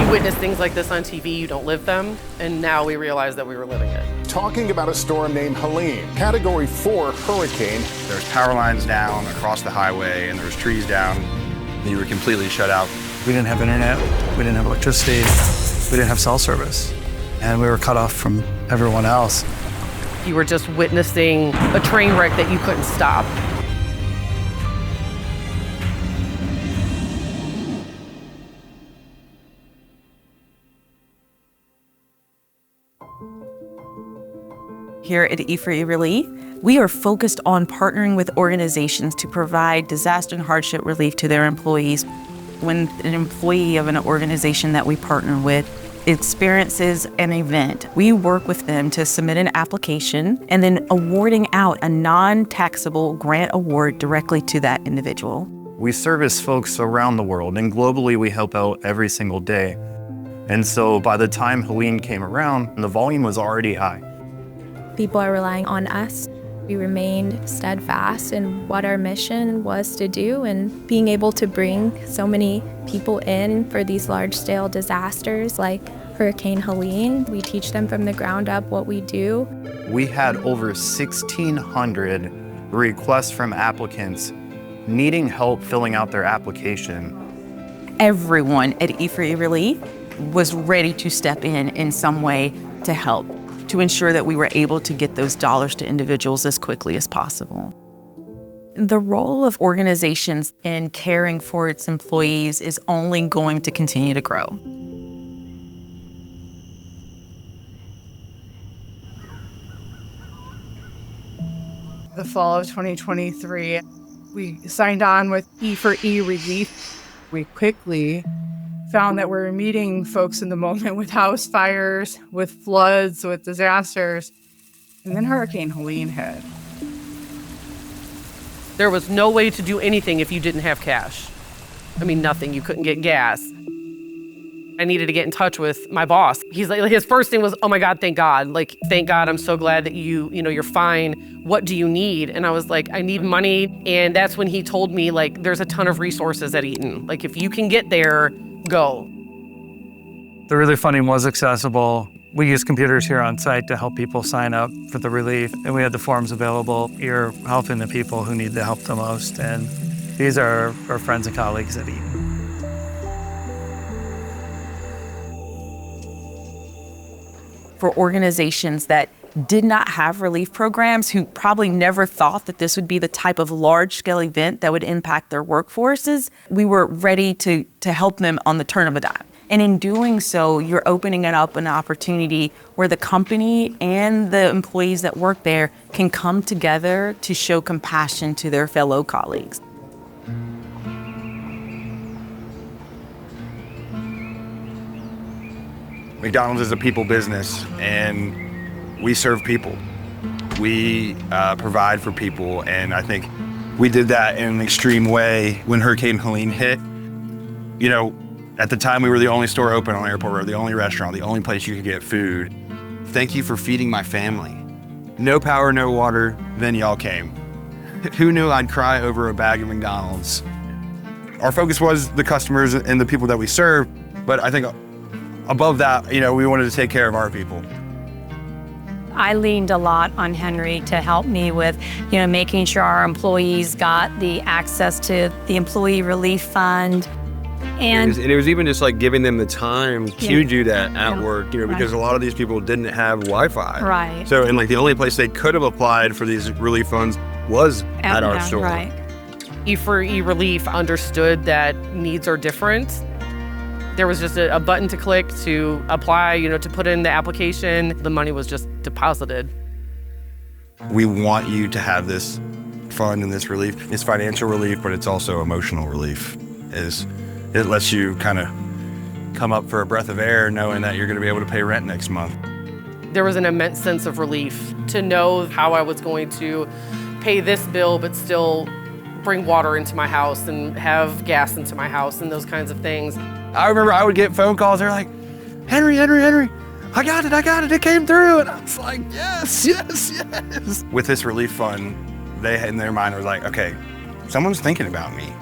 You witness things like this on TV, you don't live them, and now we realize that we were living it. Talking about a storm named Helene, Category 4 hurricane. There's power lines down across the highway, and there's trees down. You were completely shut out. We didn't have internet, we didn't have electricity, we didn't have cell service, and we were cut off from everyone else. You were just witnessing a train wreck that you couldn't stop. Here at E4E Relief, we are focused on partnering with organizations to provide disaster and hardship relief to their employees. When an employee of an organization that we partner with experiences an event, we work with them to submit an application and then awarding out a non-taxable grant award directly to that individual. We service folks around the world, and globally we help out every single day. And so by the time Helene came around, the volume was already high. People are relying on us. We remained steadfast in what our mission was to do, and being able to bring so many people in for these large-scale disasters like Hurricane Helene. We teach them from the ground up what we do. We had over 1,600 requests from applicants needing help filling out their application. Everyone at E4E Relief was ready to step in some way to help, to ensure that we were able to get those dollars to individuals as quickly as possible. The role of organizations in caring for its employees is only going to continue to grow. The fall of 2023, we signed on with E4E Relief. We quickly found that we were meeting folks in the moment with house fires, with floods, with disasters. And then Hurricane Helene hit. There was no way to do anything if you didn't have cash. I mean, nothing. You couldn't get gas. I needed to get in touch with my boss. He's like, his first thing was, oh my God, thank God. Like, thank God, I'm so glad that you're fine. What do you need? And I was like, I need money. And that's when he told me, like, there's a ton of resources at Eaton. Like, if you can get there, go. The relief funding was accessible. We use computers here on site to help people sign up for the relief, and we had the forms available. You're helping the people who need the help the most, and these are our friends and colleagues at Eaton. For organizations that did not have relief programs, who probably never thought that this would be the type of large-scale event that would impact their workforces, we were ready to help them on the turn of a dime. And in doing so, you're opening it up an opportunity where the company and the employees that work there can come together to show compassion to their fellow colleagues. McDonald's is a people business, and we serve people. We provide for people, and I think we did that in an extreme way when Hurricane Helene hit. You know, at the time we were the only store open on Airport Road, the only restaurant, the only place you could get food. Thank you for feeding my family. No power, no water, then y'all came. Who knew I'd cry over a bag of McDonald's? Our focus was the customers and the people that we serve, but I think above that, we wanted to take care of our people. I leaned a lot on Henry to help me with, making sure our employees got the access to the Employee Relief Fund. And it was even just like giving them the time to do that at work, because a lot of these people didn't have Wi-Fi. Right. So, and the only place they could have applied for these relief funds was at our store. Right. E4E Relief understood that needs are different. There was just a button to click to apply, to put in the application. The money was just deposited. We want you to have this fund and this relief. It's financial relief, but it's also emotional relief. It lets you kind of come up for a breath of air knowing that you're going to be able to pay rent next month. There was an immense sense of relief to know how I was going to pay this bill but still bring water into my house and have gas into my house and those kinds of things. I remember I would get phone calls. They're like, Henry, I got it, it came through. And I was like, yes. With this relief fund, they in their mind were like, okay, someone's thinking about me.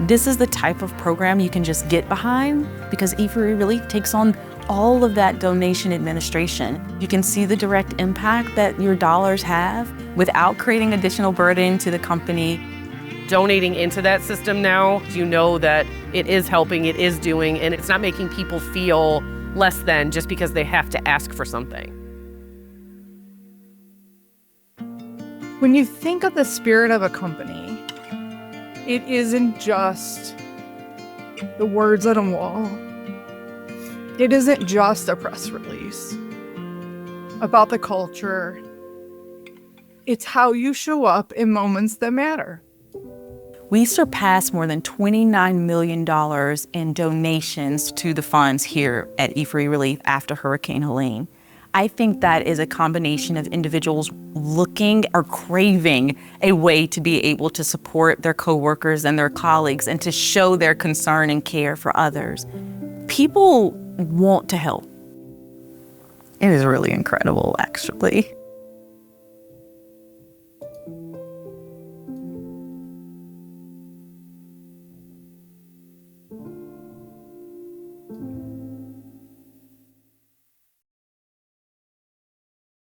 This is the type of program you can just get behind because E4E Relief takes on all of that donation administration. You can see the direct impact that your dollars have without creating additional burden to the company. Donating into that system now, you know that it is helping, it is doing, and it's not making people feel less than just because they have to ask for something. When you think of the spirit of a company, it isn't just the words on a wall. It isn't just a press release about the culture. It's how you show up in moments that matter. We surpassed more than $29 million in donations to the funds here at E4E Relief after Hurricane Helene. I think that is a combination of individuals looking or craving a way to be able to support their coworkers and their colleagues and to show their concern and care for others. People want to help. It is really incredible, actually.